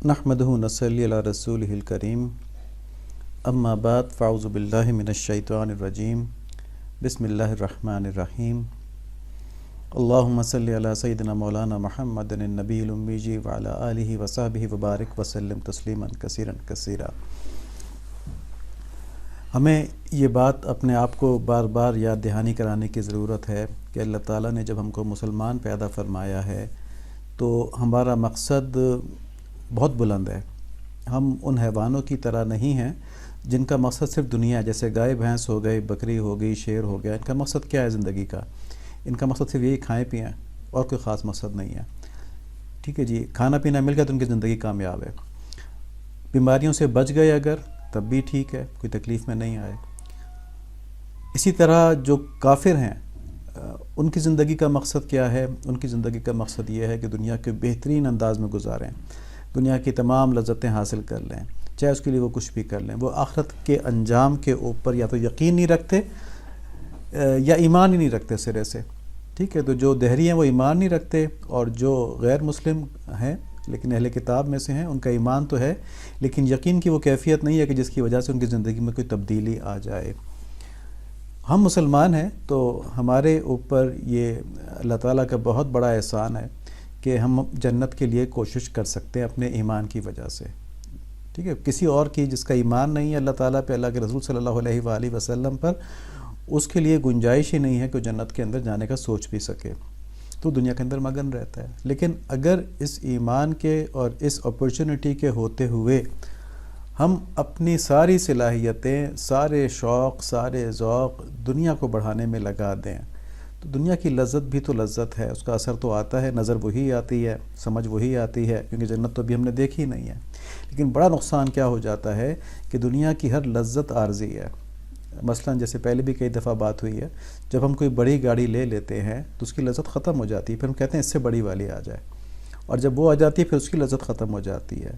نحمدہ نصلی علی رسولہ الکریم اما بعد فاعوذ باللہ من الشیطان الرجیم بسم اللہ الرحمن الرحیم اللہم صلی علی سیدنا مولانا محمد النبی الامی وعلی آلہ وصحبہ وبارک وسلم تسلیما کثیرا کثیرا۔ ہمیں یہ بات اپنے آپ کو بار بار یاد دہانی کرانے کی ضرورت ہے کہ اللہ تعالیٰ نے جب ہم کو مسلمان پیدا فرمایا ہے تو ہمارا مقصد بہت بلند ہے۔ ہم ان حیوانوں کی طرح نہیں ہیں جن کا مقصد صرف دنیا ہے، جیسے گائے بھینس ہو گئی، بکری ہو گئی، شیر ہو گیا۔ ان کا مقصد کیا ہے زندگی کا؟ ان کا مقصد صرف یہی کھائیں پئیں اور کوئی خاص مقصد نہیں ہے۔ ٹھیک ہے جی، کھانا پینا مل گیا تو ان کی زندگی کامیاب ہے۔ بیماریوں سے بچ گئے اگر تب بھی ٹھیک ہے، کوئی تکلیف میں نہیں آئے۔ اسی طرح جو کافر ہیں ان کی زندگی کا مقصد کیا ہے؟ ان کی زندگی کا مقصد یہ ہے کہ دنیا کے بہترین انداز میں گزاریں، دنیا کی تمام لذتیں حاصل کر لیں، چاہے اس کے لیے وہ کچھ بھی کر لیں۔ وہ آخرت کے انجام کے اوپر یا تو یقین نہیں رکھتے یا ایمان ہی نہیں رکھتے سرے سے۔ ٹھیک ہے، تو جو دہری ہیں وہ ایمان نہیں رکھتے، اور جو غیر مسلم ہیں لیکن اہل کتاب میں سے ہیں ان کا ایمان تو ہے لیکن یقین کی وہ کیفیت نہیں ہے کہ جس کی وجہ سے ان کی زندگی میں کوئی تبدیلی آ جائے۔ ہم مسلمان ہیں تو ہمارے اوپر یہ اللہ تعالیٰ کا بہت بڑا احسان ہے کہ ہم جنت کے لیے کوشش کر سکتے ہیں اپنے ایمان کی وجہ سے۔ ٹھیک ہے، کسی اور کی جس کا ایمان نہیں ہے اللہ تعالیٰ پہ، اللہ کے رسول صلی اللہ علیہ وآلہ وسلم پر، اس کے لیے گنجائش ہی نہیں ہے کہ وہ جنت کے اندر جانے کا سوچ بھی سکے، تو دنیا کے اندر مگن رہتا ہے۔ لیکن اگر اس ایمان کے اور اس اپرچونٹی کے ہوتے ہوئے ہم اپنی ساری صلاحیتیں، سارے شوق، سارے ذوق دنیا کو بڑھانے میں لگا دیں تو دنیا کی لذت بھی تو لذت ہے، اس کا اثر تو آتا ہے، نظر وہی آتی ہے، سمجھ وہی آتی ہے، کیونکہ جنت تو ابھی ہم نے دیکھی نہیں ہے۔ لیکن بڑا نقصان کیا ہو جاتا ہے کہ دنیا کی ہر لذت عارضی ہے۔ مثلا جیسے پہلے بھی کئی دفعہ بات ہوئی ہے، جب ہم کوئی بڑی گاڑی لے لیتے ہیں تو اس کی لذت ختم ہو جاتی ہے، پھر ہم کہتے ہیں اس سے بڑی والی آ جائے، اور جب وہ آ جاتی ہے پھر اس کی لذت ختم ہو جاتی ہے۔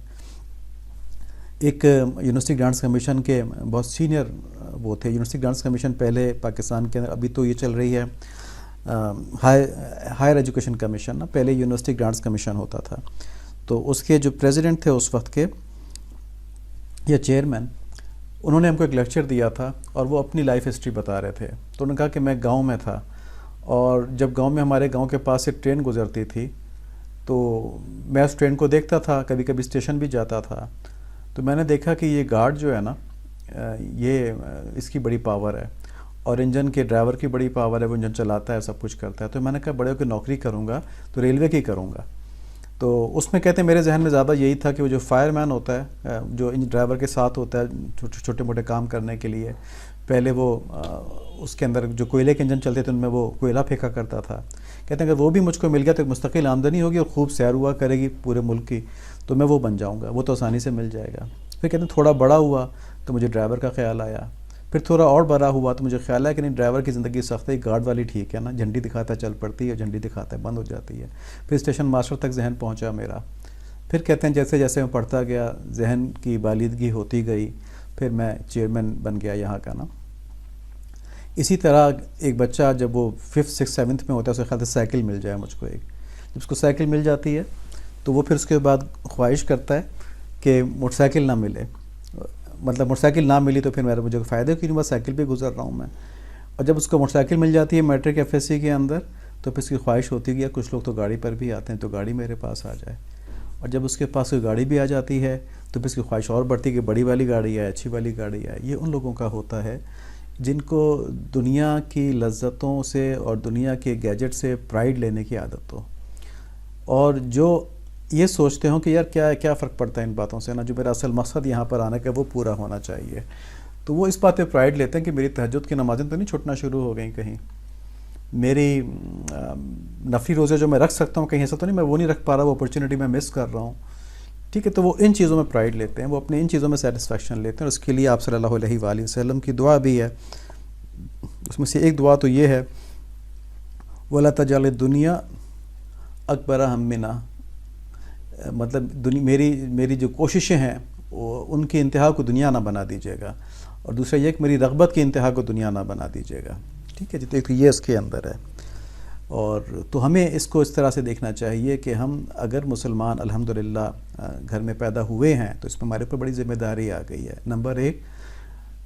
ایک یونیورسٹی گرانٹس کمیشن کے بہت سینئر وہ تھے، یونیورسٹی گرانٹس کمیشن پہلے پاکستان کے اندر، ابھی تو یہ چل رہی ہے ہائر ایجوکیشن کمیشن، پہلے یونیورسٹی گرانٹس کمیشن ہوتا تھا، تو اس کے جو پریزیڈنٹ تھے اس وقت کے یا چیئرمین، انہوں نے ہم کو ایک لیکچر دیا تھا اور وہ اپنی لائف ہسٹری بتا رہے تھے۔ تو انہوں نے کہا کہ میں گاؤں میں تھا، اور جب گاؤں میں ہمارے گاؤں کے پاس ایک ٹرین گزرتی تھی تو میں اس ٹرین کو دیکھتا تھا، کبھی کبھی اسٹیشن بھی جاتا تھا، تو میں نے دیکھا کہ یہ گارڈ جو ہے نا، یہ اس کی بڑی پاور ہے، اور انجن کے ڈرائیور کی بڑی پاور ہے، وہ انجن چلاتا ہے، سب کچھ کرتا ہے۔ تو میں نے کہا بڑے ہو کے نوکری کروں گا تو ریلوے کی کروں گا۔ تو اس میں کہتے ہیں میرے ذہن میں زیادہ یہی تھا کہ وہ جو فائر مین ہوتا ہے، جو ڈرائیور کے ساتھ ہوتا ہے چھوٹے موٹے کام کرنے کے لیے، پہلے وہ اس کے اندر جو کوئلے کے انجن چلتے تھے ان میں وہ کوئلہ پھینکا کرتا تھا، کہتے ہیں کہ وہ بھی مجھ کو مل گیا تو ایک مستقل آمدنی ہوگی اور خوب سیر ہوا کرے گی پورے ملک کی، تو میں وہ بن جاؤں گا، وہ تو آسانی سے مل جائے گا۔ پھر کہتے ہیں تھوڑا بڑا ہوا تو مجھے ڈرائیور کا خیال آیا، پھر تھوڑا اور بڑا ہوا تو مجھے خیال ہے کہ نہیں، ڈرائیور کی زندگی سخت ہے، گارڈ والی ٹھیک ہے نا، جھنڈی دکھاتا ہے چل پڑتی ہے، جھنڈی دکھاتا ہے بند ہو جاتی ہے۔ پھر اسٹیشن ماسٹر تک ذہن پہنچا میرا۔ پھر کہتے ہیں جیسے جیسے میں پڑھتا گیا، ذہن کی بالیدگی ہوتی گئی، پھر میں چیئرمین بن گیا یہاں کا نا۔ اسی طرح ایک بچہ جب وہ 5th 6th 7th میں ہوتا ہے، اس کے خیال سے سائیکل مل جائے مجھ کو، ایک جب اس کو سائیکل مل جاتی ہے تو وہ پھر اس کے بعد خواہش کرتا ہے کہ موٹر سائیکل نہ ملے، مطلب موٹر سائیکل نہ ملی تو پھر مجھے فائدہ کیوں نہیں، بس سائیکل پہ گزر رہا ہوں میں۔ اور جب اس کو موٹر سائیکل مل جاتی ہے میٹرک FSC کے اندر تو پھر اس کی خواہش ہوتی گیا، کچھ لوگ تو گاڑی پر بھی آتے ہیں تو گاڑی میرے پاس آ جائے، اور جب اس کے پاس کوئی گاڑی بھی آ جاتی ہے تو پھر اس کی خواہش اور بڑھتی کہ بڑی والی گاڑی ہے، اچھی والی گاڑی ہے۔ یہ ان لوگوں کا ہوتا ہے جن کو دنیا کی لذتوں سے اور دنیا کے گیجٹ سے پرائیڈ لینے کی عادت ہو، اور جو یہ سوچتے ہوں کہ یار کیا فرق پڑتا ہے ان باتوں سے نا، جو میرا اصل مقصد یہاں پر آنے کا وہ پورا ہونا چاہیے، تو وہ اس بات پہ پرائیڈ لیتے ہیں کہ میری تہجد کی نمازیں تو نہیں چھوٹنا شروع ہو گئیں، کہیں میری نفلی روزے جو میں رکھ سکتا ہوں کہیں ایسا تو نہیں میں وہ نہیں رکھ پا رہا، وہ اپرچونٹی میں مس کر رہا ہوں۔ ٹھیک ہے، تو وہ ان چیزوں میں پرائیڈ لیتے ہیں، وہ اپنے ان چیزوں میں سیٹسفیکشن لیتے ہیں، اور اس کے لیے آپ صلی اللہ علیہ وآلہ وسلم کی دعا بھی ہے۔ اس میں سے ایک دعا تو یہ ہے وَلَا تَجْعَلِ الدُّنْيَا أَكْبَرَ هَمِّنَا، مطلب میری جو کوششیں ہیں ان کی انتہا کو دنیا نہ بنا دیجیے گا، اور دوسرا یہ کہ میری رغبت کی انتہا کو دنیا نہ بنا دیجیے گا۔ ٹھیک ہے جی، تو ایک تو یہ اس کے اندر ہے۔ اور تو ہمیں اس کو اس طرح سے دیکھنا چاہیے کہ ہم اگر مسلمان الحمدللہ گھر میں پیدا ہوئے ہیں تو اس میں ہمارے اوپر بڑی ذمہ داری آ گئی ہے۔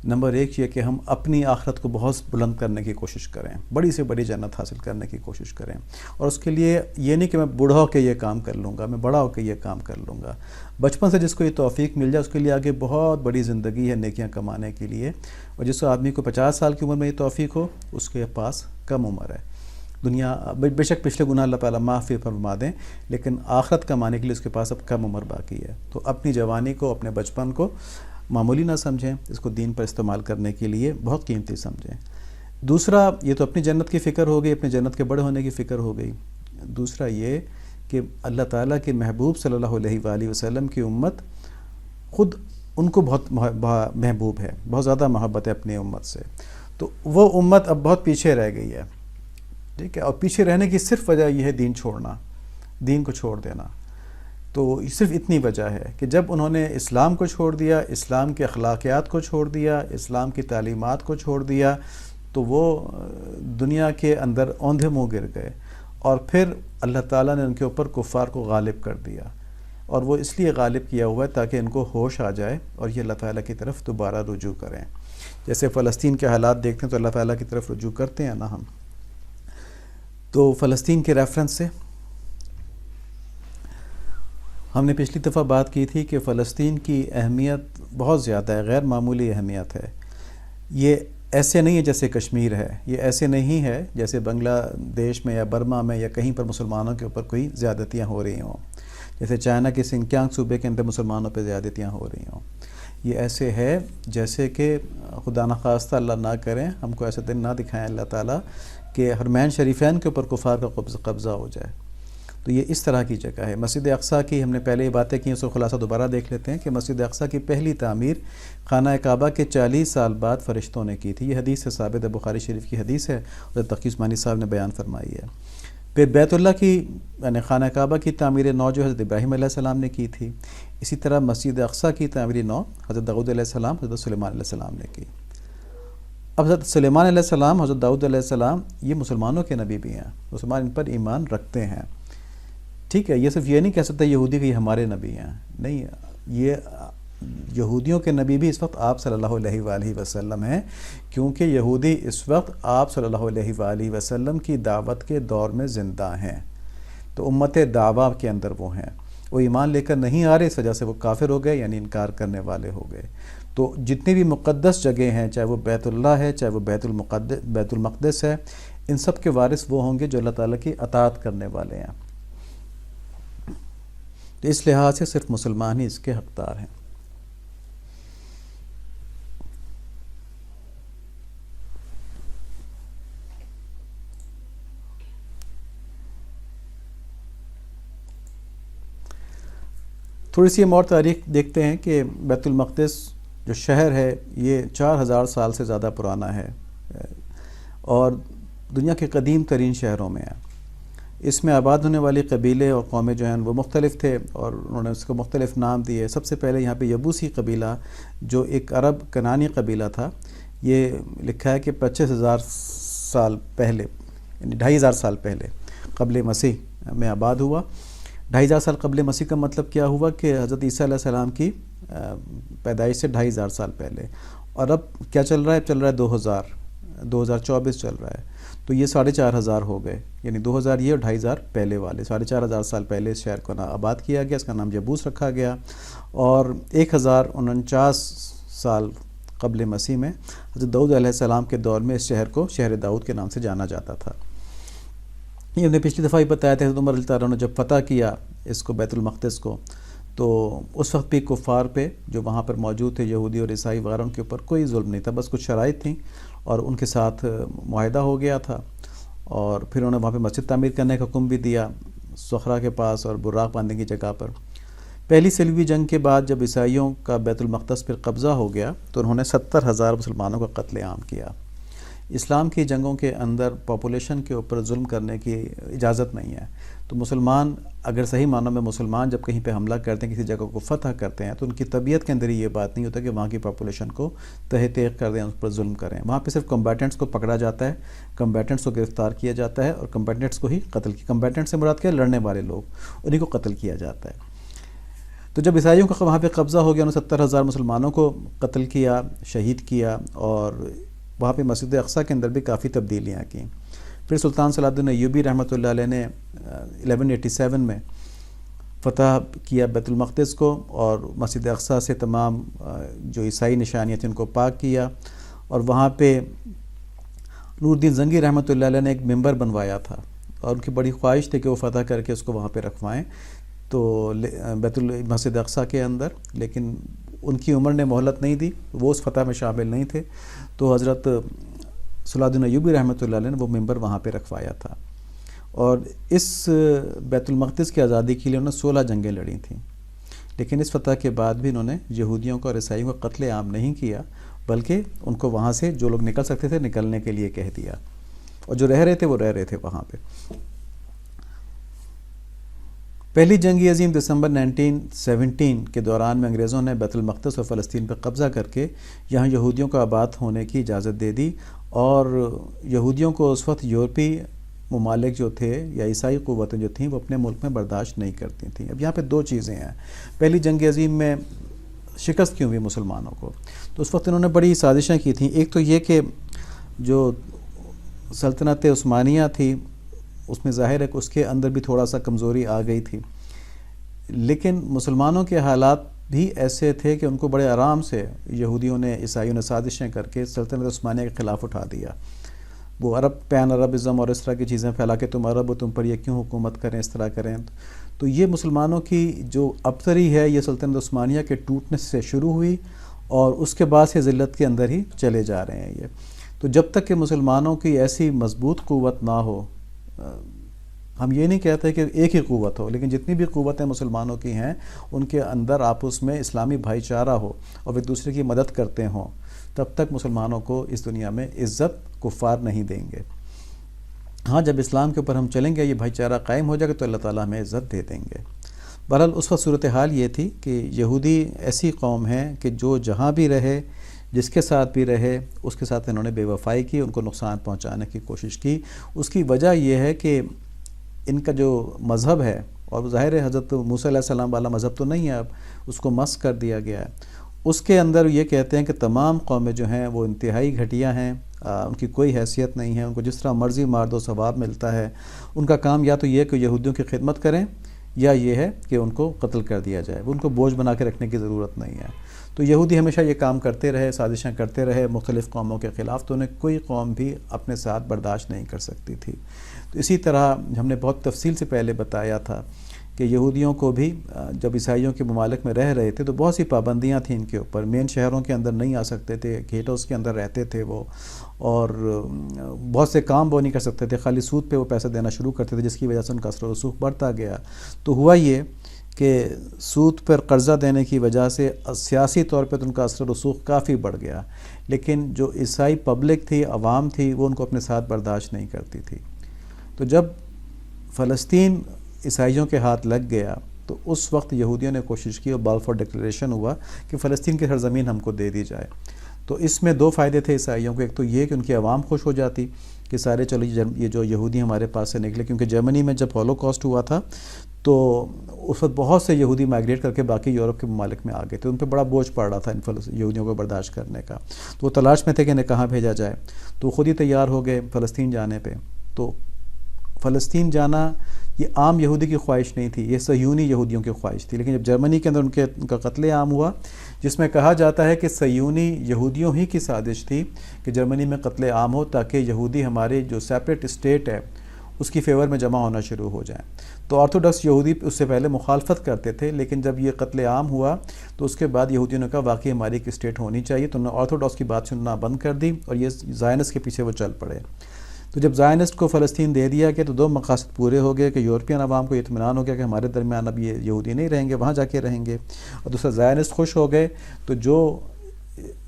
نمبر ایک یہ کہ ہم اپنی آخرت کو بہت بلند کرنے کی کوشش کریں، بڑی سے بڑی جنت حاصل کرنے کی کوشش کریں، اور اس کے لیے یہ نہیں کہ میں بوڑھا ہو کے یہ کام کر لوں گا، میں بڑا ہو کے یہ کام کر لوں گا۔ بچپن سے جس کو یہ توفیق مل جائے اس کے لیے آگے بہت بڑی زندگی ہے نیکیاں کمانے کے لیے، اور جس آدمی کو 50 سال کی عمر میں یہ توفیق ہو اس کے پاس کم عمر ہے۔ دنیا بے شک پچھلے گناہ اللہ تعالیٰ معافی فرما دیں، لیکن آخرت کمانے کے لیے اس کے پاس اب کم عمر باقی ہے۔ تو اپنی جوانی کو، اپنے بچپن کو معمولی نہ سمجھیں، اس کو دین پر استعمال کرنے کے لیے بہت قیمتی سمجھیں۔ دوسرا، یہ تو اپنی جنت کی فکر ہو گئی، اپنی جنت کے بڑے ہونے کی فکر ہو گئی۔ دوسرا یہ کہ اللہ تعالیٰ کے محبوب صلی اللہ علیہ وآلہ وسلم کی امت خود ان کو بہت محبوب ہے، بہت زیادہ محبت ہے اپنی امت سے، تو وہ امت اب بہت پیچھے رہ گئی ہے، ٹھیک ہے، اور پیچھے رہنے کی صرف وجہ یہ ہے دین چھوڑنا، دین کو چھوڑ دینا۔ تو صرف اتنی وجہ ہے کہ جب انہوں نے اسلام کو چھوڑ دیا، اسلام کے اخلاقیات کو چھوڑ دیا، اسلام کی تعلیمات کو چھوڑ دیا، تو وہ دنیا کے اندر اوندھے منہ گر گئے، اور پھر اللہ تعالیٰ نے ان کے اوپر کفار کو غالب کر دیا، اور وہ اس لیے غالب کیا ہوا ہے تاکہ ان کو ہوش آ جائے اور یہ اللہ تعالیٰ کی طرف دوبارہ رجوع کریں۔ جیسے فلسطین کے حالات دیکھتے ہیں تو اللہ تعالیٰ کی طرف رجوع کرتے ہیں نا ہم۔ تو فلسطین کے ریفرنس سے ہم نے پچھلی دفعہ بات کی تھی کہ فلسطین کی اہمیت بہت زیادہ ہے، غیر معمولی اہمیت ہے۔ یہ ایسے نہیں ہے جیسے کشمیر ہے، یہ ایسے نہیں ہے جیسے بنگلہ دیش میں یا برما میں یا کہیں پر مسلمانوں کے اوپر کوئی زیادتیاں ہو رہی ہوں، جیسے چائنا کے سنکیانگ صوبے کے اندر مسلمانوں پہ زیادتیاں ہو رہی ہوں۔ یہ ایسے ہے جیسے کہ خدا نخواستہ اللہ نہ کریں، ہم کو ایسے دن نہ دکھائیں اللہ تعالیٰ کہ حرمین شریفین کے اوپر کفار کا قبضہ ہو جائے۔ تو یہ اس طرح کی جگہ ہے۔ مسجد اقصیٰ کی ہم نے پہلے یہ باتیں کی، اس کو خلاصہ دوبارہ دیکھ لیتے ہیں کہ مسجد اقصیٰ کی پہلی تعمیر خانہ کعبہ کے 40 سال بعد فرشتوں نے کی تھی۔ یہ حدیث سے ثابت ہے، بخاری شریف کی حدیث ہے، اور تقی عثمانی صاحب نے بیان فرمائی ہے۔ پھر بیت اللہ کی یعنی خانہ کعبہ کی تعمیر نو جو حضرت ابراہیم علیہ السلام نے کی تھی، اسی طرح مسجد اقصیٰ کی تعمیر نو حضرت داؤد علیہ السلام، حضرت سلیمان علیہ السلام نے کی۔ اب حضرت سلیمان علیہ السلام، حضرت داؤد علیہ السلام یہ مسلمانوں کے نبی بھی ہیں، مسلمان ان پر ایمان رکھتے ہیں، ٹھیک ہے۔ یہ صرف یہ نہیں کہہ سکتا یہودی کہ یہ ہمارے نبی ہیں، نہیں، یہ یہودیوں کے نبی بھی اس وقت آپ صلی اللہ علیہ وآلہ وسلم ہیں، کیونکہ یہودی اس وقت آپ صلی اللہ علیہ وآلہ وسلم کی دعوت کے دور میں زندہ ہیں، تو امت دعویٰ کے اندر وہ ہیں، وہ ایمان لے کر نہیں آ رہے، اس وجہ سے وہ کافر ہو گئے، یعنی انکار کرنے والے ہو گئے۔ تو جتنی بھی مقدس جگہ ہیں، چاہے وہ بیت اللہ ہے، چاہے وہ بیت المقدس ہے، ان سب کے وارث وہ ہوں گے جو اللہ تعالیٰ کی اطاعت کرنے والے ہیں۔ تو اس لحاظ سے صرف مسلمان ہی اس کے حقدار ہیں۔ تھوڑی سی ہم اور تاریخ دیکھتے ہیں کہ بیت المقدس جو شہر ہے یہ 4000 سال سے زیادہ پرانا ہے، اور دنیا کے قدیم ترین شہروں میں ہے۔ اس میں آباد ہونے والی قبیلے اور قومیں جو ہیں وہ مختلف تھے، اور انہوں نے اس کو مختلف نام دیے۔ سب سے پہلے یہاں پہ یبوسی قبیلہ جو ایک عرب کنانی قبیلہ تھا، یہ لکھا ہے کہ 25,000 سال پہلے، یعنی 2500 سال پہلے قبل مسیح میں آباد ہوا۔ 2500 سال قبل مسیح کا مطلب کیا ہوا کہ حضرت عیسیٰ علیہ السلام کی پیدائش سے 2500 سال پہلے، اور اب کیا چل رہا ہے؟ چل رہا ہے 2024 چل رہا ہے، تو یہ 4500 ہو گئے، یعنی 2000 یہ اور 2500 پہلے والے، 4500 سال پہلے اس شہر کو آباد کیا گیا، اس کا نام یبوس رکھا گیا۔ اور 1049 سال قبل مسیح میں حضرت داؤد علیہ السلام کے دور میں اس شہر کو شہر داؤد کے نام سے جانا جاتا تھا۔ یہ ہم نے پچھلی دفعہ ہی بتایا تھا، حضرت عمر رضی اللہ عنہ نے جب فتح کیا اس کو بیت المقدس کو، تو اس وقت بھی کفار پہ جو وہاں پر موجود تھے، یہودی اور عیسائی وغیرہ، ان کے اوپر کوئی ظلم نہیں تھا، بس کچھ شرائط تھیں اور ان کے ساتھ معاہدہ ہو گیا تھا، اور پھر انہوں نے وہاں پہ مسجد تعمیر کرنے کا حکم بھی دیا صخرہ کے پاس اور براق باندھنے کی جگہ پر۔ پہلی صلیبی جنگ کے بعد جب عیسائیوں کا بیت المقدس پر قبضہ ہو گیا تو انہوں نے 70,000 مسلمانوں کا قتل عام کیا۔ اسلام کی جنگوں کے اندر پاپولیشن کے اوپر ظلم کرنے کی اجازت نہیں ہے. تو مسلمان اگر صحیح معنوں میں مسلمان جب کہیں پہ حملہ کرتے ہیں، کسی جگہ کو فتح کرتے ہیں، تو ان کی طبیعت کے اندر یہ بات نہیں ہوتا کہ وہاں کی پاپولیشن کو تہہ تیغ کر دیں، اس پر ظلم کریں. وہاں پہ صرف کمبیٹنٹس کو پکڑا جاتا ہے، کمبیٹنٹس کو گرفتار کیا جاتا ہے اور کمبیٹنٹس کو ہی قتل کیا. کمبیٹنٹ سے مراد کیا؟ لڑنے والے لوگ، انہیں کو قتل کیا جاتا ہے. تو جب عیسائیوں کا وہاں پہ قبضہ ہو گیا، انہوں نے 70,000 مسلمانوں کو قتل کیا، شہید کیا، اور وہاں پہ مسجد اقصیٰ کے اندر بھی کافی تبدیلیاں کیں. پھر سلطان صلاح الدین ایوبی رحمۃ اللہ علیہ نے 1187 میں فتح کیا بیت المقدس کو، اور مسجد اقصیٰ سے تمام جو عیسائی نشانیاں تھیں ان کو پاک کیا. اور وہاں پہ نور الدین زنگی رحمۃ اللہ علیہ نے ایک ممبر بنوایا تھا، اور ان کی بڑی خواہش تھی کہ وہ فتح کر کے اس کو وہاں پہ رکھوائیں تو مسجد اقصیٰ کے اندر، لیکن ان کی عمر نے مہلت نہیں دی، وہ اس فتح میں شامل نہیں تھے. تو حضرت صلاح الدین ایوبی رحمۃ اللہ علیہ نے وہ ممبر وہاں پہ رکھوایا تھا. اور اس بیت المقدس کی آزادی کے لیے انہوں نے 16 جنگیں لڑی تھیں. لیکن اس فتح کے بعد بھی انہوں نے یہودیوں کو اور عیسائیوں کا قتل عام نہیں کیا، بلکہ ان کو وہاں سے جو لوگ نکل سکتے تھے نکلنے کے لیے کہہ دیا، اور جو رہ رہے تھے وہ رہ رہے تھے وہاں پہ. پہلی جنگ عظیم دسمبر 1917 کے دوران میں انگریزوں نے بیت المقدس اور فلسطین پر قبضہ کر کے یہاں یہودیوں کو آباد ہونے کی اجازت دے دی، اور یہودیوں کو اس وقت یورپی ممالک جو تھے یا عیسائی قوتیں جو تھیں وہ اپنے ملک میں برداشت نہیں کرتی تھیں. اب یہاں پہ دو چیزیں ہیں. پہلی جنگ عظیم میں شکست کیوں ہوئی مسلمانوں کو؟ تو اس وقت انہوں نے بڑی سازشیں کی تھیں. ایک تو یہ کہ جو سلطنت عثمانیہ تھی اس میں ظاہر ہے کہ اس کے اندر بھی تھوڑا سا کمزوری آ گئی تھی، لیکن مسلمانوں کے حالات بھی ایسے تھے کہ ان کو بڑے آرام سے یہودیوں نے عیسائیوں نے سازشیں کر کے سلطنت عثمانیہ کے خلاف اٹھا دیا. وہ پین عربزم اور اس طرح کی چیزیں پھیلا کے تم عرب ہو، تم پر یہ کیوں حکومت کریں، اس طرح کریں. تو یہ مسلمانوں کی جو ابتری ہے یہ سلطنت عثمانیہ کے ٹوٹنے سے شروع ہوئی، اور اس کے بعد سے ذلت کے اندر ہی چلے جا رہے ہیں یہ. تو جب تک کہ مسلمانوں کی ایسی مضبوط قوت نہ ہو، ہم یہ نہیں کہتے کہ ایک ہی قوت ہو، لیکن جتنی بھی قوتیں مسلمانوں کی ہیں ان کے اندر آپس میں اسلامی بھائی چارہ ہو اور وہ ایک دوسرے کی مدد کرتے ہوں، تب تک مسلمانوں کو اس دنیا میں عزت کفار نہیں دیں گے. ہاں، جب اسلام کے اوپر ہم چلیں گے، یہ بھائی چارہ قائم ہو جائے گا تو اللہ تعالیٰ ہمیں عزت دے دیں گے. بہرحال اس وقت صورتحال یہ تھی کہ یہودی ایسی قوم ہے کہ جو جہاں بھی رہے، جس کے ساتھ بھی رہے، اس کے ساتھ انہوں نے بے وفائی کی، ان کو نقصان پہنچانے کی کوشش کی. اس کی وجہ یہ ہے کہ ان کا جو مذہب ہے، اور ظاہر ہے حضرت موسیٰ علیہ السلام والا مذہب تو نہیں ہے، اب اس کو مسخ کر دیا گیا ہے. اس کے اندر یہ کہتے ہیں کہ تمام قومیں جو ہیں وہ انتہائی گھٹیا ہیں، ان کی کوئی حیثیت نہیں ہے، ان کو جس طرح مرضی مار دو ثواب ملتا ہے. ان کا کام یا تو یہ کہ یہودیوں کی خدمت کریں، یا یہ ہے کہ ان کو قتل کر دیا جائے. ان کو بوجھ بنا کے رکھنے کی ضرورت نہیں ہے. تو یہودی ہمیشہ یہ کام کرتے رہے، سازشیں کرتے رہے مختلف قوموں کے خلاف، تو انہیں کوئی قوم بھی اپنے ساتھ برداشت نہیں کر سکتی تھی. تو اسی طرح ہم نے بہت تفصیل سے پہلے بتایا تھا کہ یہودیوں کو بھی جب عیسائیوں کے ممالک میں رہ رہے تھے تو بہت سی پابندیاں تھیں ان کے اوپر. مین شہروں کے اندر نہیں آ سکتے تھے، گھیٹوز کے اندر رہتے تھے وہ، اور بہت سے کام وہ نہیں کر سکتے تھے. خالی سود پہ وہ پیسہ دینا شروع کرتے تھے، جس کی وجہ سے ان کا اثر و رسوخ بڑھتا گیا. تو ہوا یہ کہ سود پر قرضہ دینے کی وجہ سے سیاسی طور پہ تو ان کا اثر و رسوخ کافی بڑھ گیا، لیکن جو عیسائی پبلک تھی، عوام تھی، وہ ان کو اپنے ساتھ برداشت نہیں کرتی تھی. تو جب فلسطین عیسائیوں کے ہاتھ لگ گیا تو اس وقت یہودیوں نے کوشش کی اور بلفور ڈکلیریشن ہوا کہ فلسطین کی سرزمین ہم کو دے دی جائے. تو اس میں دو فائدے تھے عیسائیوں کو. ایک تو یہ کہ ان کی عوام خوش ہو جاتی کہ سارے چلو یہ جو یہودی ہمارے پاس سے نکلے، کیونکہ جرمنی میں جب ہولوکاسٹ ہوا تھا تو اس وقت بہت سے یہودی مائگریٹ کر کے باقی یورپ کے ممالک میں آ گئے تھے. ان پہ بڑا بوجھ پڑ رہا تھا ان یہودیوں کو برداشت کرنے کا. تو وہ تلاش میں تھے کہ انہیں کہاں بھیجا جائے. تو خود ہی تیار ہو گئے فلسطین جانے پہ. تو فلسطین جانا یہ عام یہودی کی خواہش نہیں تھی، یہ صہیونی یہودیوں کی خواہش تھی. لیکن جب جرمنی کے اندر ان کا قتل عام ہوا، جس میں کہا جاتا ہے کہ صہیونی یہودیوں ہی کی سازش تھی کہ جرمنی میں قتل عام ہو تاکہ یہودی ہمارے جو سیپریٹ اسٹیٹ ہے اس کی فیور میں جمع ہونا شروع ہو جائیں. تو آرتھوڈکس یہودی اس سے پہلے مخالفت کرتے تھے، لیکن جب یہ قتل عام ہوا تو اس کے بعد یہودیوں نے کہا واقعی ہماری ایک اسٹیٹ ہونی چاہیے. تو انہوں نے آرتھوڈکس کی بات سننا بند کر دی اور یہ زائنسٹ کے پیچھے وہ چل پڑے. تو جب زائنسٹ کو فلسطین دے دیا گیا تو دو مقاصد پورے ہو گئے کہ یورپین عوام کو اطمینان ہو گیا کہ ہمارے درمیان اب یہ یہودی نہیں رہیں گے، وہاں جا کے رہیں گے. اور دوسرا زائنسٹ خوش ہو گئے. تو جو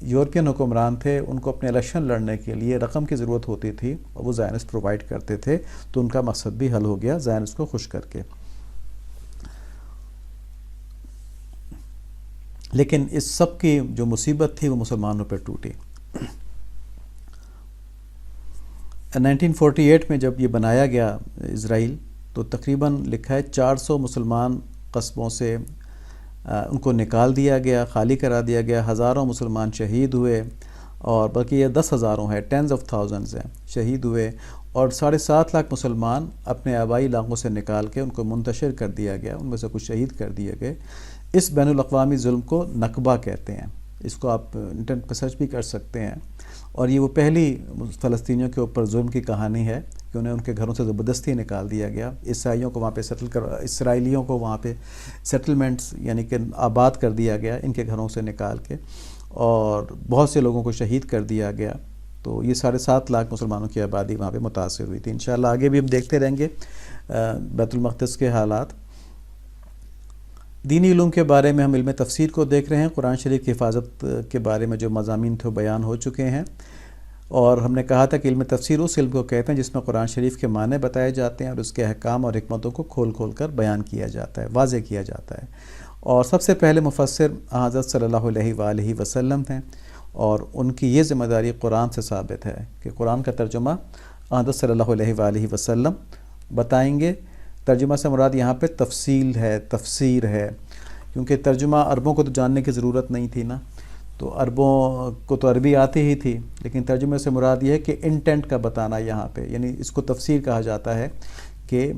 یورپین حکمران تھے ان کو اپنے الیکشن لڑنے کے لیے رقم کی ضرورت ہوتی تھی اور وہ زائنسٹ پرووائڈ کرتے تھے، تو ان کا مقصد بھی حل ہو گیا زائنسٹ کو خوش کر کے۔ لیکن اس سب کی جو مصیبت تھی وہ مسلمانوں پہ ٹوٹی۔ 1948 میں جب یہ بنایا گیا اسرائیل، تو تقریباً لکھا ہے 400 مسلمان قصبوں سے ان کو نکال دیا گیا، خالی کرا دیا گیا، ہزاروں مسلمان شہید ہوئے، اور بلکہ یہ 10,000 ہے، ٹینز آف تھاؤزنڈز ہیں شہید ہوئے، اور 7.5 لاکھ مسلمان اپنے آبائی علاقوں سے نکال کے ان کو منتشر کر دیا گیا، ان میں سے کچھ شہید کر دیے گئے۔ اس بین الاقوامی ظلم کو نکبہ کہتے ہیں، اس کو آپ انٹرنیٹ پہ سرچ بھی کر سکتے ہیں، اور یہ وہ پہلی فلسطینیوں کے اوپر ظلم کی کہانی ہے کہ انہیں ان کے گھروں سے زبردستی نکال دیا گیا، عیسائیوں کو وہاں پہ اسرائیلیوں کو وہاں پہ سیٹلمنٹس یعنی کہ آباد کر دیا گیا ان کے گھروں سے نکال کے، اور بہت سے لوگوں کو شہید کر دیا گیا۔ تو یہ 7.5 لاکھ مسلمانوں کی آبادی وہاں پہ متاثر ہوئی تھی۔ انشاءاللہ آگے بھی ہم دیکھتے رہیں گے بیت المقدس کے حالات۔ دینی علوم کے بارے میں ہم علم تفسیر کو دیکھ رہے ہیں۔ قرآن شریف کی حفاظت کے بارے میں جو مضامین تھے وہ بیان ہو چکے ہیں، اور ہم نے کہا تھا کہ علم تفسیر اس علم کو کہتے ہیں جس میں قرآن شریف کے معنی بتائے جاتے ہیں اور اس کے احکام اور حکمتوں کو کھول کھول کر بیان کیا جاتا ہے، واضح کیا جاتا ہے۔ اور سب سے پہلے مفسر حضرت صلی اللہ علیہ وآلہ وسلم ہیں، اور ان کی یہ ذمہ داری قرآن سے ثابت ہے کہ قرآن کا ترجمہ حضرت صلی اللہ علیہ وآلہ وسلم بتائیں گے۔ ترجمہ سے مراد یہاں پہ تفصیل ہے، تفسیر ہے، کیونکہ ترجمہ عربوں کو تو جاننے کی ضرورت نہیں تھی نا، تو عربوں کو تو عربی آتی ہی تھی، لیکن ترجمے سے مراد یہ ہے کہ انٹینٹ کا بتانا یہاں پہ، یعنی اس کو تفسیر کہا جاتا ہے کہ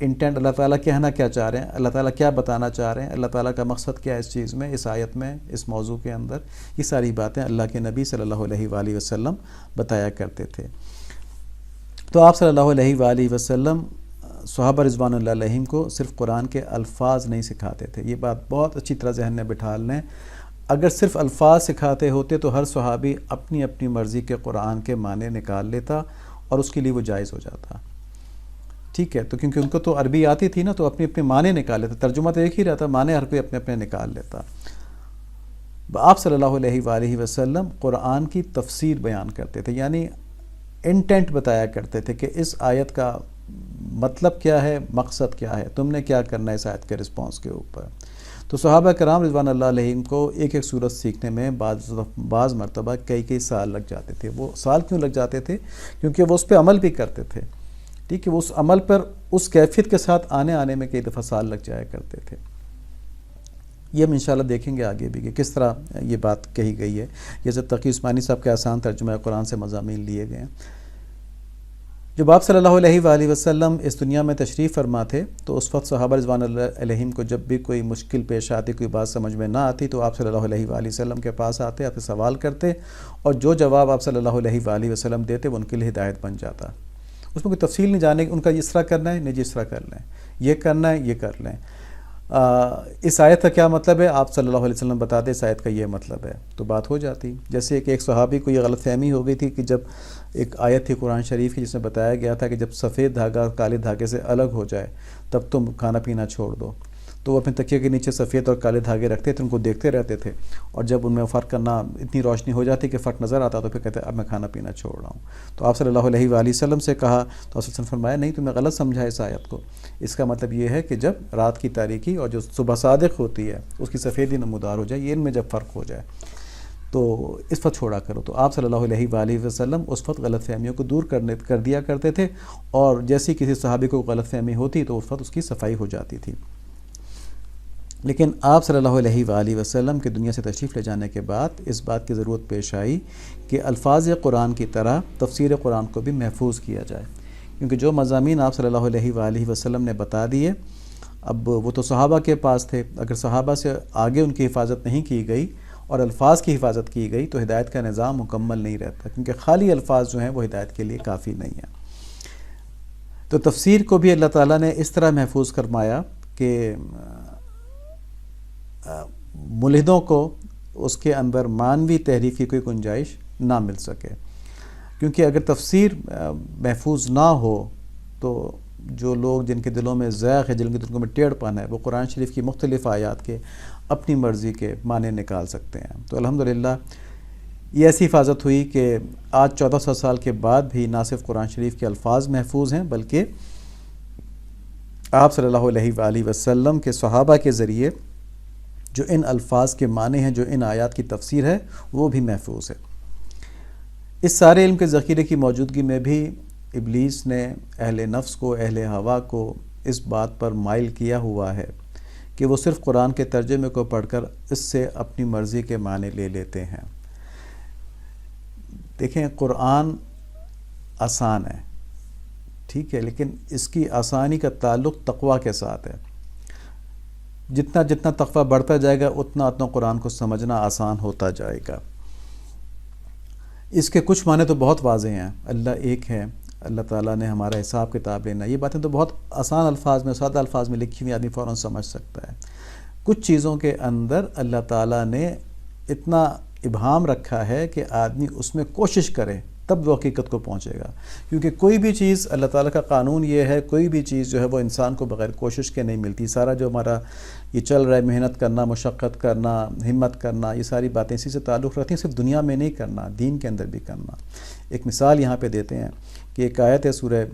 انٹینٹ اللہ تعالیٰ کہنا کیا چاہ رہے ہیں، اللہ تعالیٰ کیا بتانا چاہ رہے ہیں، اللہ تعالیٰ کا مقصد کیا ہے اس چیز میں، اس آیت میں، اس موضوع کے اندر، یہ ساری باتیں اللہ کے نبی صلی اللہ علیہ وآلہ وسلم بتایا کرتے تھے۔ تو آپ صلی اللہ علیہ وآلہ وسلم صحابہ رضوان اللہ علیہم کو صرف قرآن کے الفاظ نہیں سکھاتے تھے، یہ بات بہت اچھی طرح ذہن میں بٹھا لیں۔ اگر صرف الفاظ سکھاتے ہوتے تو ہر صحابی اپنی اپنی مرضی کے قرآن کے معنی نکال لیتا اور اس کے لیے وہ جائز ہو جاتا، ٹھیک ہے؟ تو کیونکہ ان کو تو عربی آتی تھی نا، تو اپنے اپنے معنی نکال لیتا، ترجمہ تو ایک ہی رہتا، معنی ہر کوئی اپنے اپنے نکال لیتا۔ آپ صلی اللہ علیہ وآلہ وسلم قرآن کی تفسیر بیان کرتے تھے، یعنی انٹینٹ بتایا کرتے تھے کہ اس آیت کا مطلب کیا ہے، مقصد کیا ہے، تم نے کیا کرنا ہے اس آیت کے رسپانس کے اوپر۔ تو صحابہ کرام رضوان اللہ علیہم کو ایک ایک سورت سیکھنے میں بعض مرتبہ کئی سال لگ جاتے تھے۔ وہ سال کیوں لگ جاتے تھے؟ کیونکہ وہ اس پہ عمل بھی کرتے تھے، ٹھیک ہے؟ وہ اس عمل پر اس کیفیت کے ساتھ آنے میں کئی دفعہ سال لگ جایا کرتے تھے۔ یہ ہم انشاءاللہ دیکھیں گے آگے بھی کہ کس طرح یہ بات کہی گئی ہے۔ یہ جب تقی عثمانی صاحب کے آسان ترجمہ قرآن سے مضامین لیے گئے ہیں۔ جب آپ صلی اللہ علیہ وآلہ وسلم اس دنیا میں تشریف فرما تھے تو اس وقت صحابہ رضوان اللہ علیہم کو جب بھی کوئی مشکل پیش آتی، کوئی بات سمجھ میں نہ آتی، تو آپ صلی اللہ علیہ وآلہ وسلم کے پاس آتے، آپ سے سوال کرتے، اور جو جواب آپ صلی اللہ علیہ وآلہ وسلم دیتے وہ ان کے لیے ہدایت بن جاتا۔ اس میں کوئی تفصیل نہیں جانے، ان کا اس طرح کرنا ہے، نہیں جس طرح کر لیں، یہ کرنا ہے، یہ کر لیں۔ اس آیت کا کیا مطلب ہے، آپ صلی اللہ علیہ وسلم بتا دیں اس آیت کا یہ مطلب ہے، تو بات ہو جاتی۔ جیسے کہ ایک صحابی کو یہ غلط فہمی ہو گئی تھی کہ جب ایک آیت تھی قرآن شریف کی جس میں بتایا گیا تھا کہ جب سفید دھاگا کالے دھاگے سے الگ ہو جائے تب تم کھانا پینا چھوڑ دو، تو وہ اپنے تکیے کے نیچے سفید اور کالے دھاگے رکھتے تھے، ان کو دیکھتے رہتے تھے، اور جب ان میں فرق کرنا اتنی روشنی ہو جاتی کہ فرق نظر آتا تو پھر کہتے اب میں کھانا پینا چھوڑ رہا ہوں۔ تو آپ صلی اللہ علیہ وآلہ وسلم سے کہا تو آپ صلی اللہ علیہ وسلم نے فرمایا نہیں، تم نے غلط سمجھا اس آیت کو، اس کا مطلب یہ ہے کہ جب رات کی تاریکی اور جو صبح صادق ہوتی ہے اس کی سفیدی نمودار ہو جائے، یہ ان میں جب فرق ہو جائے تو اس وقت چھوڑا کرو۔ تو آپ صلی اللہ علیہ وآلہ وسلم اس وقت غلط فہمیوں کو دور کر دیا کرتے تھے، اور جیسی کسی صحابی کو غلط فہمی ہوتی تو اس وقت اس کی صفائی ہو جاتی تھی۔ لیکن آپ صلی اللہ علیہ وآلہ وسلم کے دنیا سے تشریف لے جانے کے بعد اس بات کی ضرورت پیش آئی کہ الفاظ قرآن کی طرح تفسیر قرآن کو بھی محفوظ کیا جائے، کیونکہ جو مضامین آپ صلی اللہ علیہ وآلہ وسلم نے بتا دیے، اب وہ تو صحابہ کے پاس تھے، اگر صحابہ سے آگے ان کی حفاظت نہیں کی گئی اور الفاظ کی حفاظت کی گئی تو ہدایت کا نظام مکمل نہیں رہتا، کیونکہ خالی الفاظ جو ہیں وہ ہدایت کے لیے کافی نہیں ہیں۔ تو تفسیر کو بھی اللہ تعالیٰ نے اس طرح محفوظ فرمایا کہ ملحدوں کو اس کے اندر معنوی تحریف کی کوئی گنجائش نہ مل سکے، کیونکہ اگر تفسیر محفوظ نہ ہو تو جو لوگ جن کے دلوں میں ذائق ہے، جن کے دلوں میں ٹیڑھ پن ہے، وہ قرآن شریف کی مختلف آیات کے اپنی مرضی کے معنی نکال سکتے ہیں۔ تو الحمدللہ یہ ایسی حفاظت ہوئی کہ آج 1400 سال کے بعد بھی نہ صرف قرآن شریف کے الفاظ محفوظ ہیں، بلکہ آپ صلی اللہ علیہ وآلہ وسلم کے صحابہ کے ذریعے جو ان الفاظ کے معنی ہیں، جو ان آیات کی تفسیر ہے، وہ بھی محفوظ ہے۔ اس سارے علم کے ذخیرے کی موجودگی میں بھی ابلیس نے اہل نفس کو، اہل ہوا کو اس بات پر مائل کیا ہوا ہے کہ وہ صرف قرآن کے ترجمے کو پڑھ کر اس سے اپنی مرضی کے معنی لے لیتے ہیں۔ دیکھیں، قرآن آسان ہے، ٹھیک ہے، لیکن اس کی آسانی کا تعلق تقویٰ کے ساتھ ہے۔ جتنا جتنا تقویٰ بڑھتا جائے گا اتنا اتنا قرآن کو سمجھنا آسان ہوتا جائے گا۔ اس کے کچھ معنی تو بہت واضح ہیں، اللہ ایک ہے، اللہ تعالیٰ نے ہمارا حساب کتاب لینا، یہ باتیں تو بہت آسان الفاظ میں، سادہ الفاظ میں لکھی ہوئی آدمی فوراً سمجھ سکتا ہے۔ کچھ چیزوں کے اندر اللہ تعالیٰ نے اتنا ابہام رکھا ہے کہ آدمی اس میں کوشش کرے تب وہ حقیقت کو پہنچے گا، کیونکہ کوئی بھی چیز، اللہ تعالیٰ کا قانون یہ ہے، کوئی بھی چیز جو ہے وہ انسان کو بغیر کوشش کے نہیں ملتی۔ سارا جو ہمارا یہ چل رہا ہے، محنت کرنا، مشقت کرنا، ہمت کرنا، یہ ساری باتیں اسی سے تعلق رکھتی ہیں، صرف دنیا میں نہیں کرنا، دین کے اندر بھی کرنا۔ ایک مثال یہاں پہ دیتے ہیں کہ ایک آیت ہے سورہ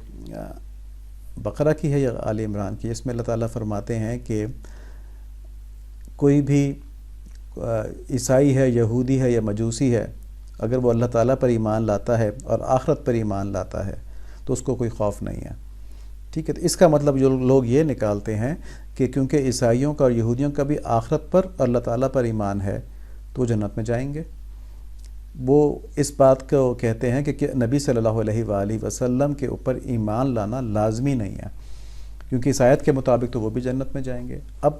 بقرہ کی ہے یا آل عمران کی، اس میں اللہ تعالیٰ فرماتے ہیں کہ کوئی بھی عیسائی ہے، یہودی ہے یا مجوسی ہے، اگر وہ اللہ تعالیٰ پر ایمان لاتا ہے اور آخرت پر ایمان لاتا ہے تو اس کو کوئی خوف نہیں ہے، ٹھیک ہے۔ تو اس کا مطلب جو لوگ یہ نکالتے ہیں کہ کیونکہ عیسائیوں کا اور یہودیوں کا بھی آخرت پر اور اللہ تعالیٰ پر ایمان ہے تو وہ جنت میں جائیں گے، وہ اس بات کو کہتے ہیں کہ نبی صلی اللہ علیہ وآلہ وسلم کے اوپر ایمان لانا لازمی نہیں ہے، کیونکہ اس آیت کے مطابق تو وہ بھی جنت میں جائیں گے۔ اب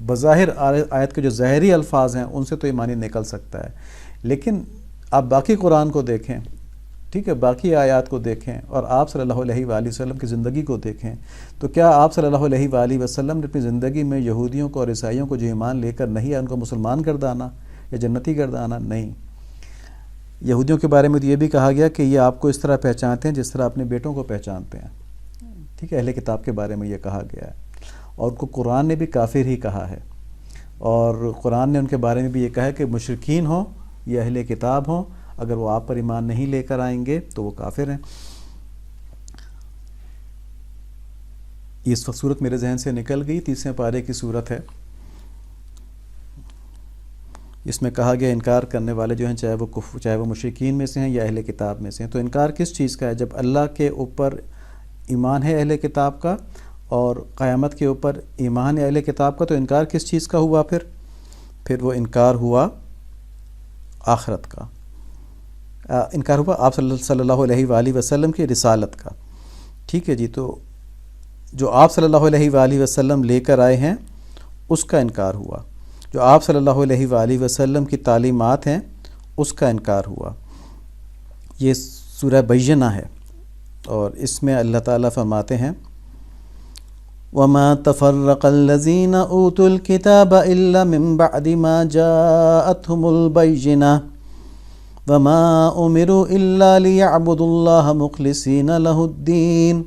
بظاہر آیت کے جو ظاہری الفاظ ہیں ان سے تو ایمانی نکل سکتا ہے، لیکن آپ باقی قرآن کو دیکھیں، ٹھیک ہے، باقی آیات کو دیکھیں اور آپ صلی اللہ علیہ وآلہ وسلم کی زندگی کو دیکھیں، تو کیا آپ صلی اللہ علیہ وآلہ وسلم نے اپنی زندگی میں یہودیوں کو اور عیسائیوں کو جو ایمان لے کر نہیں ہے ان کو مسلمان گردانا یا جنتی گردانا؟ نہیں۔ یہودیوں کے بارے میں تو یہ بھی کہا گیا کہ یہ آپ کو اس طرح پہچانتے ہیں جس طرح اپنے بیٹوں کو پہچانتے ہیں، ٹھیک ہے، اہل کتاب کے بارے میں یہ کہا گیا ہے، اور ان کو قرآن نے بھی کافر ہی کہا ہے، اور قرآن نے ان کے بارے میں بھی یہ کہا ہے کہ مشرکین ہوں یا اہل کتاب ہوں، اگر وہ آپ پر ایمان نہیں لے کر آئیں گے تو وہ کافر ہیں۔ یہ اس وقت صورت میرے ذہن سے نکل گئی، 30 پارے کی صورت ہے، اس میں کہا گیا انکار کرنے والے جو ہیں چاہے وہ مشرکین میں سے ہیں یا اہل کتاب میں سے ہیں، تو انکار کس چیز کا ہے؟ جب اللہ کے اوپر ایمان ہے اہل کتاب کا اور قیامت کے اوپر ایمان ہے اہل کتاب کا، تو انکار کس چیز کا ہوا؟ پھر وہ انکار ہوا آخرت کا، انکار ہوا آپ صلی اللہ علیہ وآلہ وسلم کی رسالت کا، ٹھیک ہے جی۔ تو جو آپ صلی اللہ علیہ وآلہ وسلم لے کر آئے ہیں اس کا انکار ہوا، جو آپ صلی اللہ علیہ وآلہ وسلم کی تعلیمات ہیں اس کا انکار ہوا۔ یہ سورہ بینہ ہے، اور اس میں اللہ تعالیٰ فرماتے ہیں وَمَا تَفَرَّقَ الَّذِينَ أُوتُوا الْكِتَابَ إِلَّا مِن بَعْدِ مَا جَاءَتْهُمُ الْبَيِّنَةُ وَمَا أُمِرُوا إِلَّا لِيَعْبُدُوا اللَّهَ مُخْلِصِينَ لَهُ الدِّينَ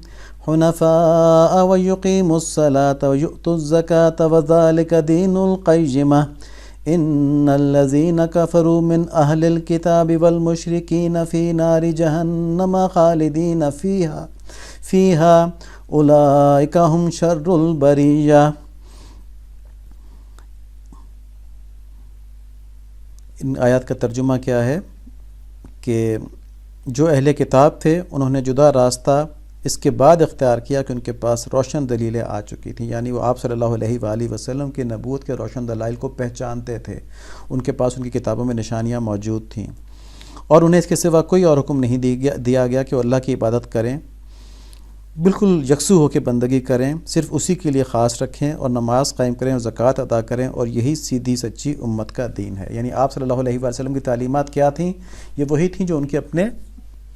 حُنَفَاءَ وَيُقِيمُوا الصَّلَاةَ وَيُؤْتُوا الزَّكَاةَ وَذَلِكَ دِينُ الْقَيِّمَةِ إِنَّ الَّذِينَ كَفَرُوا مِنْ أَهْلِ الْكِتَابِ وَالْمُشْرِكِينَ فِي نَارِ جَهَنَّمَ خَالِدِينَ فِيهَا اولئک ہم شر البریہ۔ ان آیات کا ترجمہ کیا ہے کہ جو اہل کتاب تھے انہوں نے جدا راستہ اس کے بعد اختیار کیا کہ ان کے پاس روشن دلیلیں آ چکی تھیں، یعنی وہ آپ صلی اللہ علیہ وآلہ وسلم کی نبوت کے روشن دلائل کو پہچانتے تھے، ان کے پاس ان کی کتابوں میں نشانیاں موجود تھیں، اور انہیں اس کے سوا کوئی اور حکم نہیں دیا گیا کہ وہ اللہ کی عبادت کریں، بالکل یکسو ہو کے بندگی کریں، صرف اسی کے لیے خاص رکھیں اور نماز قائم کریں اور زکوٰۃ ادا کریں، اور یہی سیدھی سچی امت کا دین ہے۔ یعنی آپ صلی اللہ علیہ وآلہ وسلم کی تعلیمات کیا تھیں؟ یہ وہی تھیں جو ان کے اپنے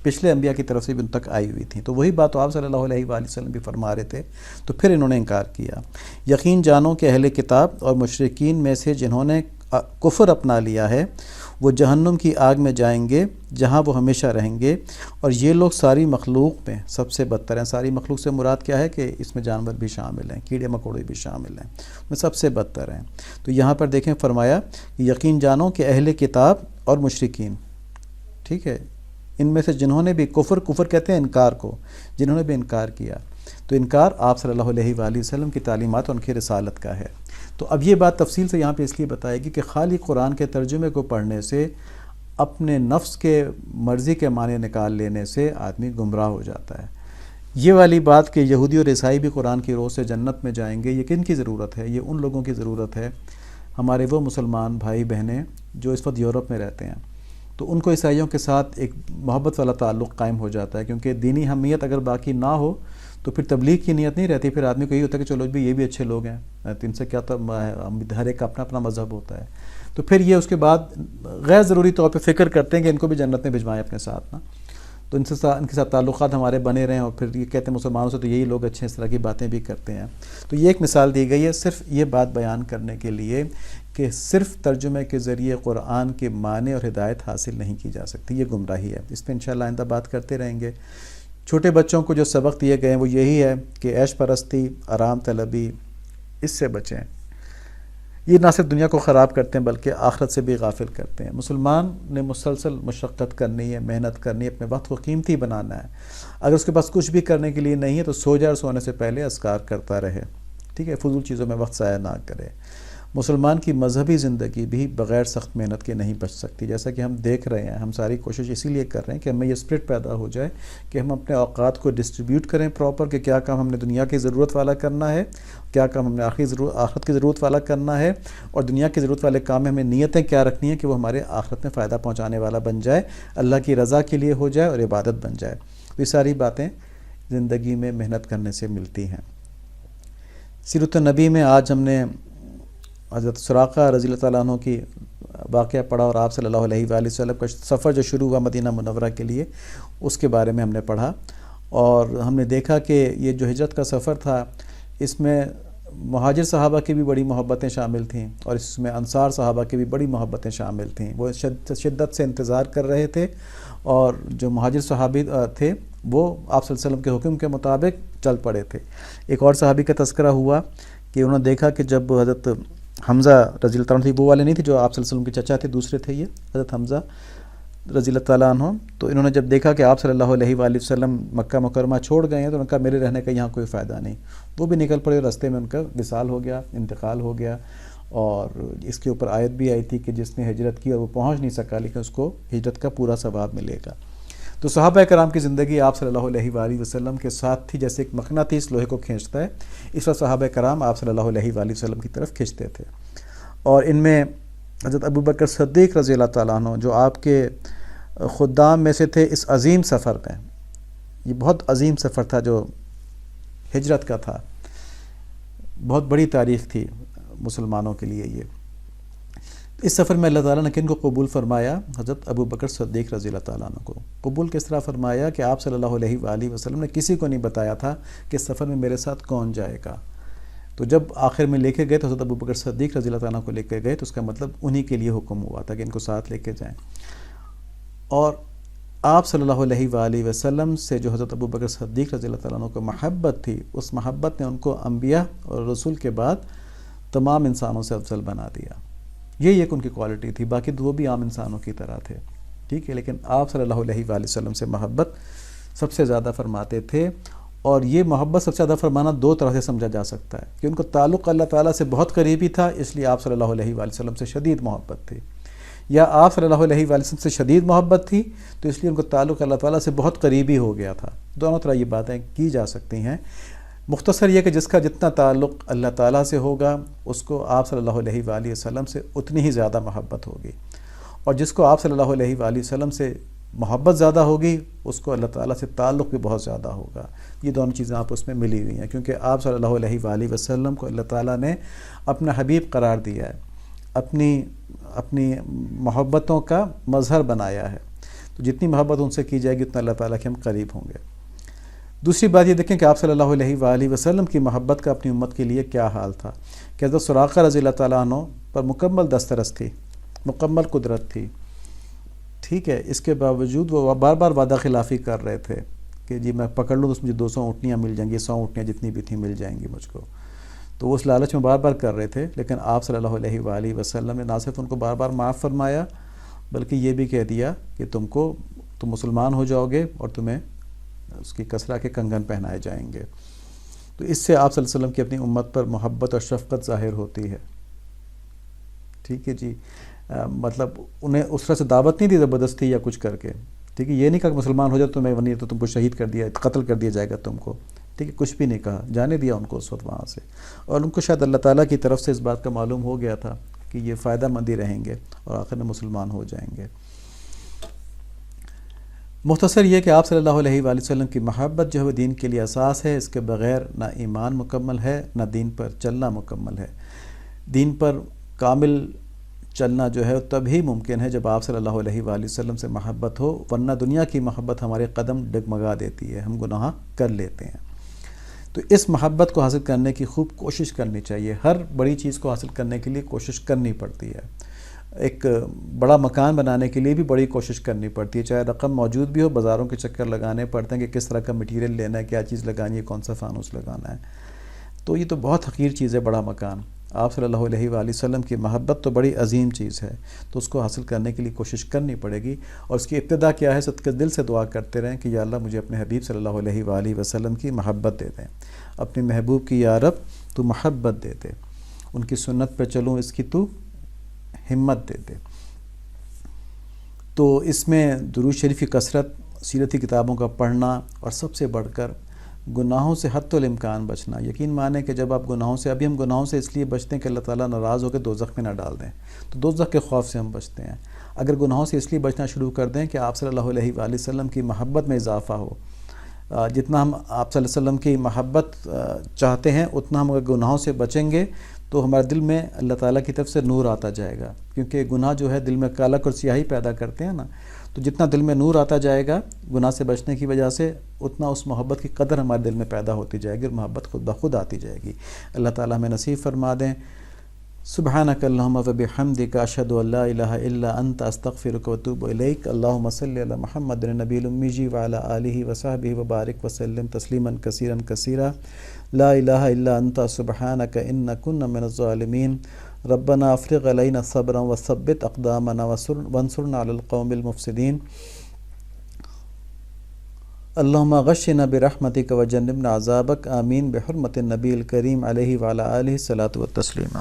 پچھلے انبیاء کی طرف سے بھی ان تک آئی ہوئی تھیں، تو وہی بات تو آپ صلی اللہ علیہ وآلہ وسلم بھی فرما رہے تھے، تو پھر انہوں نے انکار کیا۔ یقین جانو کہ اہل کتاب اور مشرکین میں سے جنہوں نے کفر اپنا لیا ہے وہ جہنم کی آگ میں جائیں گے جہاں وہ ہمیشہ رہیں گے، اور یہ لوگ ساری مخلوق میں سب سے بدتر ہیں۔ ساری مخلوق سے مراد کیا ہے کہ اس میں جانور بھی شامل ہیں، کیڑے مکوڑے بھی شامل ہیں، میں سب سے بدتر ہیں۔ تو یہاں پر دیکھیں فرمایا کہ یقین جانو کہ اہل کتاب اور مشرکین، ٹھیک ہے، ان میں سے جنہوں نے بھی کفر کہتے ہیں انکار کو، جنہوں نے بھی انکار کیا، تو انکار آپ صلی اللہ علیہ وآلہ وسلم کی تعلیمات اور ان کی رسالت کا ہے۔ تو اب یہ بات تفصیل سے یہاں پہ اس لیے بتائے گی کہ خالی قرآن کے ترجمے کو پڑھنے سے، اپنے نفس کے مرضی کے معنی نکال لینے سے آدمی گمراہ ہو جاتا ہے۔ یہ والی بات کہ یہودی اور عیسائی بھی قرآن کی روح سے جنت میں جائیں گے، یہ کن کی ضرورت ہے؟ یہ ان لوگوں کی ضرورت ہے، ہمارے وہ مسلمان بھائی بہنیں جو اس وقت یورپ میں رہتے ہیں، تو ان کو عیسائیوں کے ساتھ ایک محبت والا تعلق قائم ہو جاتا ہے، کیونکہ دینی حمیت اگر باقی نہ ہو تو پھر تبلیغ کی نیت نہیں رہتی، پھر آدمی کو یہی ہوتا ہے کہ چلو بھی یہ بھی اچھے لوگ ہیں، تو ان سے کیا، ہر ایک کا اپنا اپنا مذہب ہوتا ہے، تو پھر یہ اس کے بعد غیر ضروری طور پہ فکر کرتے ہیں کہ ان کو بھی جنت میں بھجوائیں اپنے ساتھ نا، تو ان کے ساتھ تعلقات ہمارے بنے رہیں، اور پھر یہ کہتے ہیں مسلمانوں سے تو یہی لوگ اچھے، اس طرح کی باتیں بھی کرتے ہیں۔ تو یہ ایک مثال دی گئی ہے صرف یہ بات بیان کرنے کے لیے کہ صرف ترجمے کے ذریعے قرآن کے معنی اور ہدایت حاصل نہیں کی جا سکتی، یہ گمراہی ہے۔ اس پہ انشاءاللہ آئندہ بات کرتے رہیں گے۔ چھوٹے بچوں کو جو سبق دیے گئے ہیں وہ یہی ہے کہ عیش پرستی، آرام طلبی، اس سے بچیں۔ یہ نہ صرف دنیا کو خراب کرتے ہیں بلکہ آخرت سے بھی غافل کرتے ہیں۔ مسلمان نے مسلسل مشقت کرنی ہے، محنت کرنی ہے، اپنے وقت کو قیمتی بنانا ہے۔ اگر اس کے پاس کچھ بھی کرنے کے لیے نہیں ہے تو سو جائے اور سونے سے پہلے اذکار کرتا رہے، ٹھیک ہے، فضول چیزوں میں وقت ضائع نہ کرے۔ مسلمان کی مذہبی زندگی بھی بغیر سخت محنت کے نہیں بچ سکتی، جیسا کہ ہم دیکھ رہے ہیں۔ ہم ساری کوشش اسی لیے کر رہے ہیں کہ ہمیں یہ اسپرٹ پیدا ہو جائے کہ ہم اپنے اوقات کو ڈسٹریبیوٹ کریں پراپر، کہ کیا کام ہم نے دنیا کی ضرورت والا کرنا ہے، کیا کام ہم نے آخرت کی ضرورت والا کرنا ہے، اور دنیا کی ضرورت والے کام میں ہمیں نیتیں کیا رکھنی ہیں کہ وہ ہمارے آخرت میں فائدہ پہنچانے والا بن جائے، اللہ کی رضا کے لیے ہو جائے اور عبادت بن جائے۔ یہ ساری باتیں زندگی میں محنت کرنے سے ملتی ہیں۔ سیرت النبی میں آج ہم نے حضرت سراقہ رضی اللہ تعالیٰ عنہ کی واقعہ پڑھا، اور آپ صلی اللہ علیہ وآلہ وسلم کا سفر جو شروع ہوا مدینہ منورہ کے لیے، اس کے بارے میں ہم نے پڑھا، اور ہم نے دیکھا کہ یہ جو ہجرت کا سفر تھا اس میں مہاجر صحابہ کی بھی بڑی محبتیں شامل تھیں، اور اس میں انصار صحابہ کی بھی بڑی محبتیں شامل تھیں۔ وہ شدت سے انتظار کر رہے تھے، اور جو مہاجر صحابی تھے وہ آپ صلی اللہ علیہ وسلم کے حکم کے مطابق چل پڑے تھے۔ ایک اور صحابی کا تذکرہ ہوا کہ انہوں نے دیکھا کہ جب حضرت حمزہ رضی اللہ تعالیٰ عنہ، وہ والے نہیں تھے جو آپ صلی اللہ علیہ وسلم کے چچا تھے، دوسرے تھے یہ حضرت حمزہ رضی اللہ تعالیٰ عنہ، تو انہوں نے جب دیکھا کہ آپ صلی اللہ علیہ وآلہ وسلم مکہ مکرمہ چھوڑ گئے ہیں تو انہوں نے کہا میرے رہنے کا یہاں کوئی فائدہ نہیں، وہ بھی نکل پڑے، راستے میں ان کا وصال ہو گیا، انتقال ہو گیا، اور اس کے اوپر آیت بھی آئی تھی کہ جس نے ہجرت کی اور وہ پہنچ نہیں سکا لیکن اس کو ہجرت کا پورا ثواب ملے گا۔ تو صحابہ کرام کی زندگی آپ صلی اللہ علیہ وآلہ وسلم کے ساتھ تھی، جیسے ایک مقناطیس لوہے کو کھینچتا ہے، اس وقت صحابہ کرام آپ صلی اللہ علیہ وآلہ وسلم کی طرف کھینچتے تھے۔ اور ان میں حضرت ابوبکر صدیق رضی اللہ تعالیٰ عنہ جو آپ کے خدام میں سے تھے، اس عظیم سفر میں، یہ بہت عظیم سفر تھا جو ہجرت کا تھا، بہت بڑی تاریخ تھی مسلمانوں کے لیے یہ۔ اس سفر میں اللہ تعالیٰ نے کن کو قبول فرمایا؟ حضرت ابوبکر صدیق رضی اللہ تعالیٰ عنہ کو قبول کس طرح فرمایا کہ آپ صلی اللہ علیہ وآلہ وسلم نے کسی کو نہیں بتایا تھا کہ اس سفر میں میرے ساتھ کون جائے گا، تو جب آخر میں لے کے گئے تو حضرت ابوبکر صدیق رضی اللہ تعالیٰ عنہ کو لے کے گئے، تو اس کا مطلب انہی کے لیے حکم ہوا تھا کہ ان کو ساتھ لے کے جائیں۔ اور آپ صلی اللہ علیہ وآلہ وسلم سے جو حضرت ابوبکر صدیق رضی اللہ تعالیٰ عنہ کو محبت تھی، اس محبت نے ان کو انبیاء اور رسول کے بعد تمام انسانوں سے افضل بنا دیا۔ یہی ایک ان کی کوالٹی تھی، باقی وہ بھی عام انسانوں کی طرح تھے، ٹھیک ہے، لیکن آپ صلی اللہ علیہ وآلہ وسلم سے محبت سب سے زیادہ فرماتے تھے۔ اور یہ محبت سب سے زیادہ فرمانا دو طرح سے سمجھا جا سکتا ہے کہ ان کو تعلق اللہ تعالیٰ سے بہت قریبی تھا، اس لیے آپ صلی اللہ علیہ وآلہ وسلم سے شدید محبت تھی، یا آپ صلی اللہ علیہ وآلہ وسلم سے شدید محبت تھی تو اس لیے ان کو تعلق اللہ تعالیٰ سے بہت قریبی ہو گیا تھا۔ دونوں طرح یہ باتیں کی جا سکتی ہیں۔ مختصر یہ کہ جس کا جتنا تعلق اللہ تعالیٰ سے ہوگا اس کو آپ صلی اللہ علیہ وآلہ وسلم سے اتنی ہی زیادہ محبت ہوگی، اور جس کو آپ صلی اللہ علیہ وآلہ وسلم سے محبت زیادہ ہوگی اس کو اللہ تعالیٰ سے تعلق بھی بہت زیادہ ہوگا۔ یہ دونوں چیزیں آپس میں ملی ہوئی ہیں، کیونکہ آپ صلی اللہ علیہ وآلہ وسلم کو اللہ تعالیٰ نے اپنا حبیب قرار دیا ہے، اپنی محبتوں کا مظہر بنایا ہے، تو جتنی محبت ان سے کی جائے گی اتنا اللہ تعالیٰ کے ہم قریب ہوں گے۔ دوسری بات یہ دیکھیں کہ آپ صلی اللہ علیہ وآلہ وسلم کی محبت کا اپنی امت کے لیے کیا حال تھا کہ حضرت سراقہ رضی اللہ تعالیٰ عنہ پر مکمل دسترس تھی، مکمل قدرت تھی، ٹھیک ہے، اس کے باوجود وہ بار بار وعدہ خلافی کر رہے تھے کہ جی میں پکڑ لوں تو مجھے 200 اونٹنیاں مل جائیں گی، 100 اونٹنیاں جتنی بھی تھیں مل جائیں گی مجھ کو. تو وہ اس لالچ میں بار بار کر رہے تھے، لیکن آپ صلی اللہ علیہ وآلہ وسلم نے نہ صرف ان کو بار بار معاف فرمایا بلکہ یہ بھی کہہ دیا کہ تم مسلمان ہو جاؤ گے اور تمہیں اس کی کسرہ کے کنگن پہنائے جائیں گے. تو اس سے آپ صلی اللہ علیہ وسلم کی اپنی امت پر محبت اور شفقت ظاہر ہوتی ہے. ٹھیک ہے جی، مطلب انہیں اس طرح سے دعوت نہیں دی زبردستی یا کچھ کر کے. ٹھیک ہے، یہ نہیں کہا کہ مسلمان ہو جاؤ تمہیں ورنہ تو تم کو شہید کر دیا، قتل کر دیا جائے گا تم کو. ٹھیک ہے، کچھ بھی نہیں کہا، جانے دیا ان کو اس وقت وہاں سے. اور ان کو شاید اللہ تعالیٰ کی طرف سے اس بات کا معلوم ہو گیا تھا کہ یہ فائدہ مندی رہیں گے اور آخر میں مسلمان ہو جائیں گے. مختصر یہ کہ آپ صلی اللہ علیہ وآلہ وسلم کی محبت جو ہے وہ دین کے لیے اساس ہے. اس کے بغیر نہ ایمان مکمل ہے نہ دین پر چلنا مکمل ہے. دین پر کامل چلنا جو ہے تبھی ممکن ہے جب آپ صلی اللہ علیہ وآلہ وسلم سے محبت ہو، ورنہ دنیا کی محبت ہمارے قدم ڈگمگا دیتی ہے، ہم گناہ کر لیتے ہیں. تو اس محبت کو حاصل کرنے کی خوب کوشش کرنی چاہیے. ہر بڑی چیز کو حاصل کرنے کے لیے کوشش کرنی پڑتی ہے. ایک بڑا مکان بنانے کے لیے بھی بڑی کوشش کرنی پڑتی ہے، چاہے رقم موجود بھی ہو، بازاروں کے چکر لگانے پڑتے ہیں کہ کس طرح کا مٹیریل لینا ہے، کیا چیز لگانی ہے، کون سا فانوس لگانا ہے. تو یہ تو بہت حقیر چیز ہے بڑا مکان. آپ صلی اللہ علیہ وآلہ وسلم کی محبت تو بڑی عظیم چیز ہے، تو اس کو حاصل کرنے کے لیے کوشش کرنی پڑے گی. اور اس کی ابتدا کیا ہے؟ صدقہ دل سے دعا کرتے رہیں کہ یا اللہ مجھے اپنے حبیب صلی اللہ علیہ وآلہ وسلم کی محبت دے دیں. اپنے محبوب کی یا رب تو محبت دے دے، ان کی سنت پہ چلوں اس کی تو ہمت دے دے. تو اس میں درود شریف کی کثرت، سیرتی کتابوں کا پڑھنا، اور سب سے بڑھ کر گناہوں سے حتی الامکان بچنا. یقین مانیں کہ جب آپ گناہوں سے، ابھی ہم گناہوں سے اس لیے بچتے ہیں کہ اللہ تعالیٰ ناراض ہو کے دوزخ میں نہ ڈال دیں، تو دوزخ کے خوف سے ہم بچتے ہیں. اگر گناہوں سے اس لیے بچنا شروع کر دیں کہ آپ صلی اللہ علیہ وآلہ وسلم کی محبت میں اضافہ ہو، جتنا ہم آپ صلی اللہ علیہ وسلم کی محبت چاہتے ہیں اتنا ہم اگر گناہوں سے بچیں گے تو ہمارے دل میں اللہ تعالیٰ کی طرف سے نور آتا جائے گا. کیونکہ گناہ جو ہے دل میں کالک اور سیاہی پیدا کرتے ہیں نا، تو جتنا دل میں نور آتا جائے گا گناہ سے بچنے کی وجہ سے، اتنا اس محبت کی قدر ہمارے دل میں پیدا ہوتی جائے گی اور محبت خود بخود آتی جائے گی. اللہ تعالیٰ ہمیں نصیب فرما دیں. سبحانک اللہم وبحمدک اشہد ان لا الہ الا انت استغفرک واتوب الیک. اللہم صلی علی محمد النبی الامی وعلی آلہ وصحبہ وبارک وسلم تسلیما کثیرا کثیرا. لا الہ الا انت سبحانک انا کنا من الظالمین. ربنا افرغ علینا صبرا وثبت اقدامنا وانصرنا علی القوم المفسدین. اللہم غشنا برحمتک وجنبنا عذابک. آمین بحرمت النبی الکریم علیہ وعلی آلہ الصلاۃ والتسلیم.